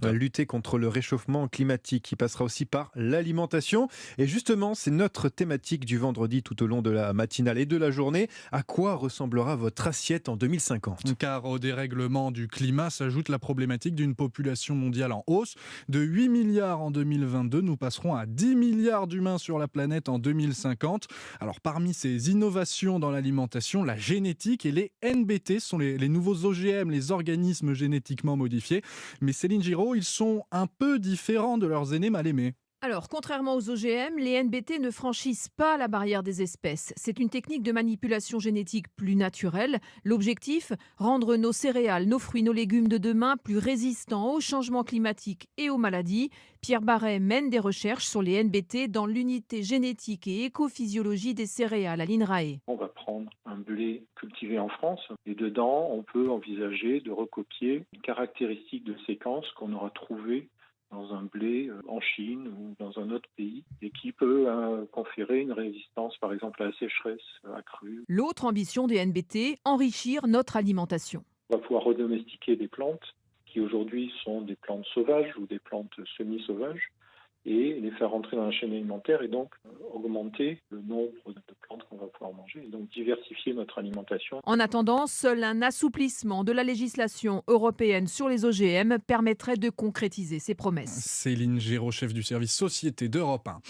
Lutter contre le réchauffement climatique qui passera aussi par l'alimentation. Et justement, c'est notre thématique du vendredi tout au long de la matinale et de la journée. À quoi ressemblera votre assiette en 2050? Car au dérèglement du climat s'ajoute la problématique d'une population mondiale en hausse. De 8 milliards en 2022, nous passerons à 10 milliards d'humains sur la planète en 2050. Alors parmi ces innovations dans l'alimentation, la génétique et les NBT sont les nouveaux OGM, les organismes génétiquement modifiés. Mais Céline Giraud, ils sont un peu différents de leurs aînés mal aimés. Alors, contrairement aux OGM, les NBT ne franchissent pas la barrière des espèces. C'est une technique de manipulation génétique plus naturelle. L'objectif, rendre nos céréales, nos fruits, nos légumes de demain plus résistants aux changements climatiques et aux maladies. Pierre Barret mène des recherches sur les NBT dans l'unité génétique et écophysiologie des céréales à l'INRAE. On va prendre un blé cultivé en France et dedans, on peut envisager de recopier une caractéristique de séquence qu'on aura trouvée dans un blé en Chine ou dans un autre pays et qui peut conférer une résistance, par exemple, à la sécheresse accrue. L'autre ambition des NBT, enrichir notre alimentation. On va pouvoir redomestiquer des plantes qui aujourd'hui sont des plantes sauvages ou des plantes semi-sauvages et les faire rentrer dans la chaîne alimentaire et donc augmenter le nombre de plantes qu'on va pouvoir manger et donc diversifier notre alimentation. En attendant, seul un assouplissement de la législation européenne sur les OGM permettrait de concrétiser ces promesses. Céline Géraud, chef du service Société d'Europe 1.